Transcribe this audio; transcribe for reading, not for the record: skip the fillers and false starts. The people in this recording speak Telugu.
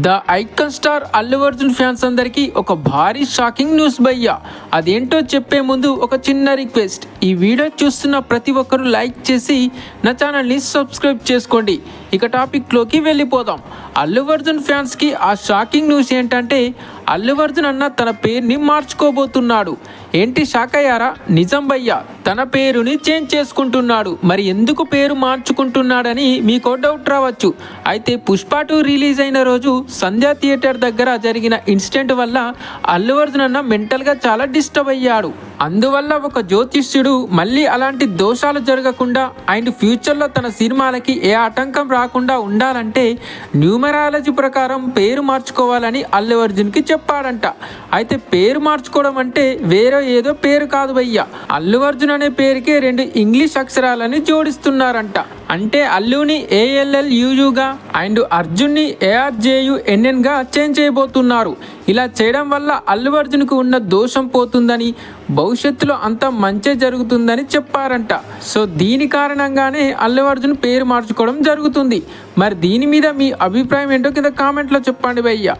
The icon star Allu Arjun fans అందరికీ ఒక భారీ షాకింగ్ న్యూస్ భయ్యా. అదేంటో చెప్పే ముందు ఒక చిన్న రిక్వెస్ట్, ఈ వీడియో చూస్తున్న ప్రతి ఒక్కరూ లైక్ చేసి నా ఛానల్ని సబ్స్క్రైబ్ చేసుకోండి. ఇక టాపిక్లోకి వెళ్ళిపోదాం. అల్లు అర్జున్ ఫ్యాన్స్కి ఆ షాకింగ్ న్యూస్ ఏంటంటే అల్లు అర్జున్ అన్న తన పేరుని మార్చుకోబోతున్నాడు. ఏంటి షాక్ అయ్యారా? నిజం భయ్యా, తన పేరుని చేంజ్ చేసుకుంటున్నాడు. మరి ఎందుకు పేరు మార్చుకుంటున్నాడని మీకు డౌట్ రావచ్చు. అయితే పుష్ప 2 రిలీజ్ అయిన రోజు సంధ్యా థియేటర్ దగ్గర జరిగిన ఇన్సిడెంట్ వల్ల అల్లు అర్జున్ అన్న మెంటల్గా చాలా డిస్టర్బ్ అయ్యాడు. అందువల్ల ఒక జ్యోతిష్యుడు మళ్ళీ అలాంటి దోషాలు జరగకుండా అండ్ ఫ్యూచర్లో తన సినిమాలకి ఏ ఆటంకం రాకుండా ఉండాలంటే న్యూమరాలజీ ప్రకారం పేరు మార్చుకోవాలని అల్లు అర్జున్కి చెప్పాడంట. అయితే పేరు మార్చుకోవడం అంటే వేరే ఏదో పేరు కాదు భయ్యా. అల్లు అర్జున్ అనే పేరుకే 2 ఇంగ్లీష్ అక్షరాలని జోడిస్తున్నారంట. అంటే అల్లుని ALLUUగా అండ్ అర్జున్ని ARJUNNగా చేంజ్ చేయబోతున్నారు. ఇలా చేయడం వల్ల అల్లు అర్జున్కు ఉన్న దోషం పోతుందని, భవిష్యత్తులో అంతా మంచి జరుగుతుందని చెప్పారంట. సో దీని కారణంగానే అల్లు అర్జున్ పేరు మార్చుకోవడం జరుగుతుంది. మరి దీని మీద మీ అభిప్రాయం ఏంటో కింద కామెంట్లో చెప్పండి భయ్యా.